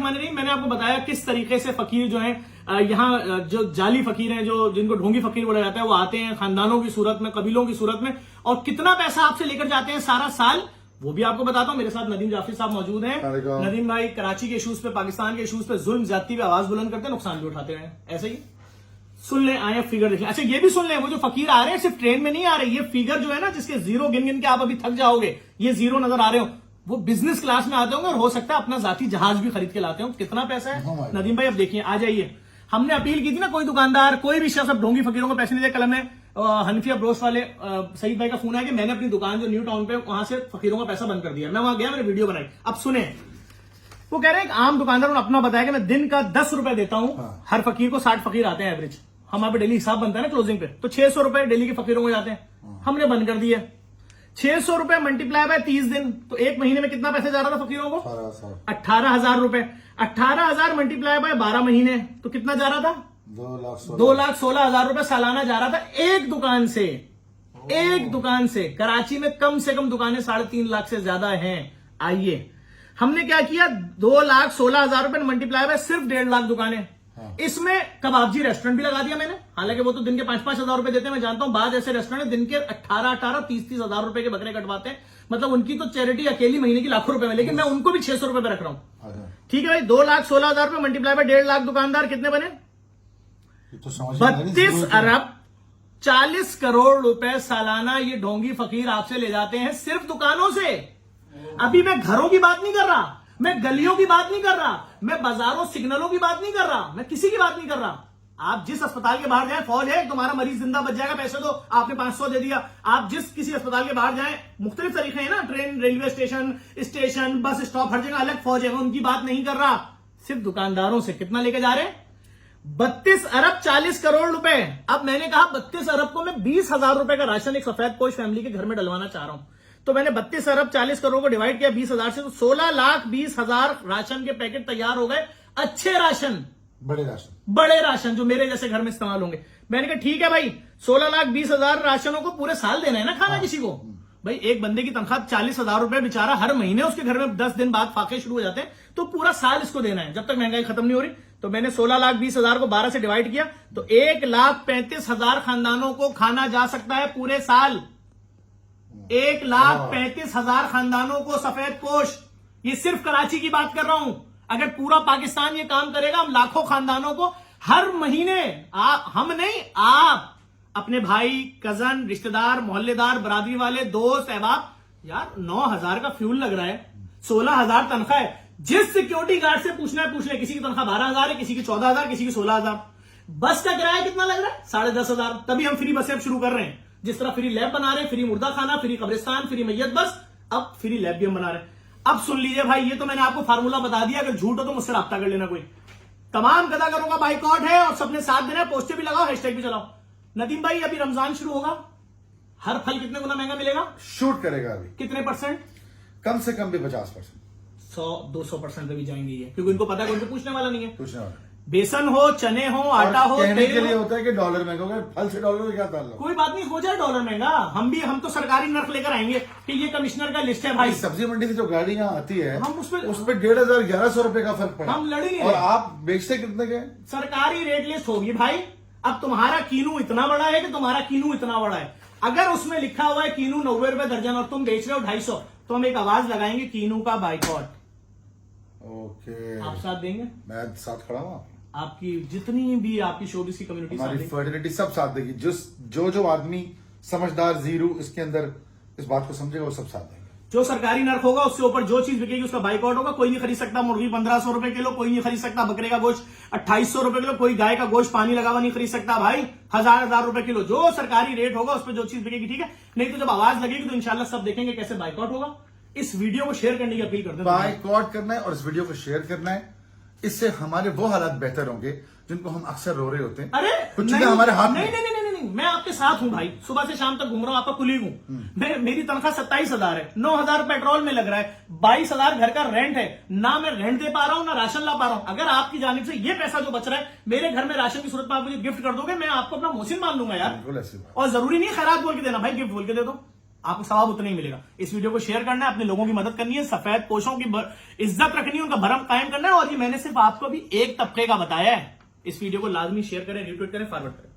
रहमान रहीम, मैंने आपको बताया किस तरीके से फकीर जो है यहाँ जो जाली फकीर हैं, जो जिनको ढोंगी फकीर बोला जाता है, वो आते हैं खानदानों की सूरत में, कबीलों की सूरत में, और कितना पैसा आपसे लेकर जाते हैं सारा साल, वो भी आपको बताता हूं। मेरे साथ नदीम जाफरी साहब मौजूद हैं। नदीम भाई कराची के इशूज पे, पाकिस्तान के इशूज पे जुल्म ज्यादती पे आवाज बुलंद करते हैं, नुकसान भी उठाते हैं। ऐसे ही सुन लें, आए फिगर देखें। अच्छा ये भी सुन लें, वो जो फकीर आ रहे हैं सिर्फ ट्रेन में नहीं आ रहे, ये फिगर जो है ना, जिसके जीरो गिन गिन के आप अभी थक जाओगे, ये जीरो नजर आ रहे हो, वो बिजनेस क्लास में आते होंगे और हो सकता है अपना जाती जहाज भी खरीद के लाते हो। कितना पैसा है नदीम भाई, अब देखिए, आ जाइए। हमने अपील की थी ना, कोई दुकानदार, कोई भी शख्स अब ढोंगी फकीरों को पैसे नहीं दे। कल हमने हनफिया ब्रोस वाले सईद भाई का फोन आया कि मैंने अपनी दुकान जो न्यू टाउन पे, वहां से फकीरों का पैसा बंद कर दिया। मैं वहां गया, मैंने वीडियो बनाई। अब सुने, वो कह रहे हैं आम दुकानदार ने अपना बताया कि मैं दिन का 10 रुपए देता हूं हर फकीर को। 60 फकीर आते हैं एवरेज, हमारे पे डेली हिसाब बनता है ना क्लोजिंग पे, तो 600 रुपए डेली के फकीरों को जाते हैं। हमने बंद कर दिया। 600 रुपए मल्टीप्लाई बाय 30 दिन, तो एक महीने में कितना पैसे जा रहा था फकीरों को? 18,000 रुपए। 18,000 मल्टीप्लाई बाय 12 महीने, तो कितना जा रहा था? 2,16,000 रुपए सालाना जा रहा था एक दुकान से। एक दुकान से। कराची में कम से कम दुकानें 3.5 लाख से ज्यादा हैं। आइए, हमने क्या किया, 2,16,000 रुपए मल्टीप्लाई बाय सिर्फ 1.5 लाख दुकानें। इसमें कबाबजी रेस्टोरेंट भी लगा दिया मैंने, हालांकि वो तो दिन के 5-5 हजार रुपए देते हैं, मैं जानता हूं। बाद ऐसे रेस्टोरेंट दिन के 18-18, 30-30 हजार रुपए के बकरे कटवाते हैं, मतलब उनकी तो चैरिटी अकेली महीने की लाखों रुपए में, लेकिन मैं उनको भी 600 रुपए पे रख रहा हूं। ठीक है भाई, 2,16,000 रुपए मल्टीप्लाई बाय 1.5 लाख दुकानदार, कितने बने? 32 अरब 40 करोड़ रुपए सालाना ये ढोंगी फकीर आपसे ले जाते हैं सिर्फ दुकानों से। अभी मैं घरों की बात नहीं कर रहा, मैं गलियों की बात नहीं कर रहा, मैं बाजारों सिग्नलों की बात नहीं कर रहा, मैं किसी की बात नहीं कर रहा। आप जिस अस्पताल के बाहर जाएं, फौज है, तुम्हारा मरीज जिंदा बच जाएगा, पैसे दो, आपने 500 दे दिया। आप जिस किसी अस्पताल के बाहर जाएं, मुख्तलिफ तरीके हैं ना, train, railway station, bus stop, हर जगह अलग फौज है, मैं उनकी बात नहीं कर रहा। सिर्फ दुकानदारों से कितना लेके जा रहे हैं? 32 अरब 40 करोड़ रुपए। अब मैंने कहा 32 अरब को मैं 20,000 रुपए का राशन एक सफेद पोश फैमिली के घर में डलवाना चाह रहा हूं, तो मैंने 32 अरब 40 करोड़ को डिवाइड किया 20,000 से, तो 16,20,000 राशन के पैकेट तैयार हो गए। अच्छे राशन, बड़े राशन जो मेरे जैसे घर में इस्तेमाल होंगे। मैंने कहा ठीक है भाई, 16,20,000 राशनों को पूरे साल देना है ना खाना किसी को। भाई एक बंदे की तनख्वाह 40,000 रुपए, बेचारा हर महीने उसके घर में 10 दिन बाद फाके शुरू हो जाते हैं, तो पूरा साल इसको देना है जब तक महंगाई खत्म नहीं हो रही। तो मैंने 16,20,000 को 12 से डिवाइड किया, तो 1,35,000 खानदानों को खाना जा सकता है पूरे साल। 1,35,000 खानदानों को सफेद पोश। ये सिर्फ कराची की बात कर रहा हूं, अगर पूरा पाकिस्तान ये काम करेगा, हम लाखों खानदानों को हर महीने, हम नहीं, आप अपने भाई, कजन, रिश्तेदार, मोहल्लेदार, बरादरी वाले, दोस्त, अहबाब, यार 9,000 का फ्यूल लग रहा है, 16,000 तनख्वाह है। जिस सिक्योरिटी गार्ड से पूछना है पूछ ले, किसी की तनख्वाह 12,000 है, किसी की 14,000, किसी की 16,000। बस का किराया कितना लग रहा है? 10,500। तभी हम फ्री बसें अब शुरू कर रहे हैं, जिस तरह फ्री लैब बना रहे हैं, फ्री मुर्दा खाना, फ्री कब्रिस्तान, फ्री मैयत बस, अब फ्री लैब भी हम बना रहे हैं। अब सुन लीजिए भाई, ये तो मैंने आपको फार्मूला बता दिया, अगर झूठ हो तो मुझसे राब्ता कर लेना। कोई तमाम गदागरों का बाइकआउट है और सबने साथ देना है, पोस्टर भी लगाओ, हैशटैग भी चलाओ। नदीम भाई अभी रमजान शुरू होगा, हर फल कितने गुना महंगा मिलेगा? शूट करेगा अभी। कितने %? कम से कम भी 50%, 100-200% पे भी जाएंगे ये, क्योंकि उनको पता है कि उनको पूछने वाला नहीं है। पूछने वाला बेसन हो, चने हो, आटा हो, कहने के लिए होता है कि डॉलर महंगा हो गया, फल से डॉलर में क्या ताल्लुक? कोई बात नहीं, हो जाए डॉलर महंगा, हम तो सरकारी नर्क लेकर आएंगे कि ये कमिश्नर का लिस्ट है भाई। सब्जी मंडी से जो गाड़ी यहाँ आती है, हम उसपे 1,500-1,100 रुपए का फर्क पड़ा, हम लड़ी नहीं, और आप बेचते कितने के? सरकारी रेट लिस्ट होगी भाई। अब तुम्हारा कीनू इतना बड़ा है कि तुम्हारा कीनू इतना बड़ा है, अगर उसमें लिखा हुआ है कीनू 90 रुपए दर्जन और तुम बेच रहे हो 250, तो हम एक आवाज लगाएंगे, कीनू का बाइकआउट। ओके, आप साथ देंगे? मैं साथ खड़ा हूँ। आपकी जितनी भी आपकी शोबिस की कम्युनिटी, हमारी फर्टिलिटी सब साथ देगी। जो आदमी समझदार, जीरो इसके अंदर इस बात को समझेगा, वो सब साथ देंगे। जो सरकारी नर्क होगा उससे ऊपर जो चीज बिकेगी उसका बाइकआउट होगा। कोई नहीं खरीद सकता मुर्गी 1,500 रुपए किलो, कोई नहीं खरीद सकता बकरे का गोश्त 2,800 रुपए किलो, कोई गाय का गोश्त पानी लगा हुआ नहीं खरीद सकता भाई 1,000 रुपए किलो। जो सरकारी रेट होगा उस पर जो चीज बिकेगी, ठीक है। नहीं तो जब आवाज लगेगी तो इंशाल्लाह सब देखेंगे कैसे बाइकआउट होगा। इस वीडियो को शेयर करने की अपील करते हैं, बाइकआउट करना है और इस वीडियो को शेयर करना है। इससे हमारे वो हालात बेहतर होंगे जिनको हम अक्सर रो रहे होते हैं। अरे कुछ चीजें हमारे हाथ में। नहीं, मैं आपके साथ हूं भाई, सुबह से शाम तक घूम रहा हूं, आपका कुलीग हूं। मेरी तनख्वाह 27,000 है, 9,000 पेट्रोल में लग रहा है, 22,000 घर का रेंट है, ना मैं रेंट दे पा रहा हूं ना राशन ला पा रहा हूं। अगर आपकी जानिब से ये पैसा जो बच रहा है, मेरे घर में राशन की सूरत में आप मुझे गिफ्ट कर दोगे, मैं आपको अपना मोहसिन मान लूंगा यार। और जरूरी नहीं खैरात बोल के देना भाई, गिफ्ट बोल के दे दो, आपको सवाब उतना ही मिलेगा। इस वीडियो को शेयर करना है, अपने लोगों की मदद करनी है, सफेद पोशों की इज्जत रखनी है, उनका भरम कायम करना है। और ये मैंने सिर्फ आपको भी एक तबके का बताया है। इस वीडियो को लाजमी शेयर करें, रिट्वीट करें, फॉरवर्ड करें।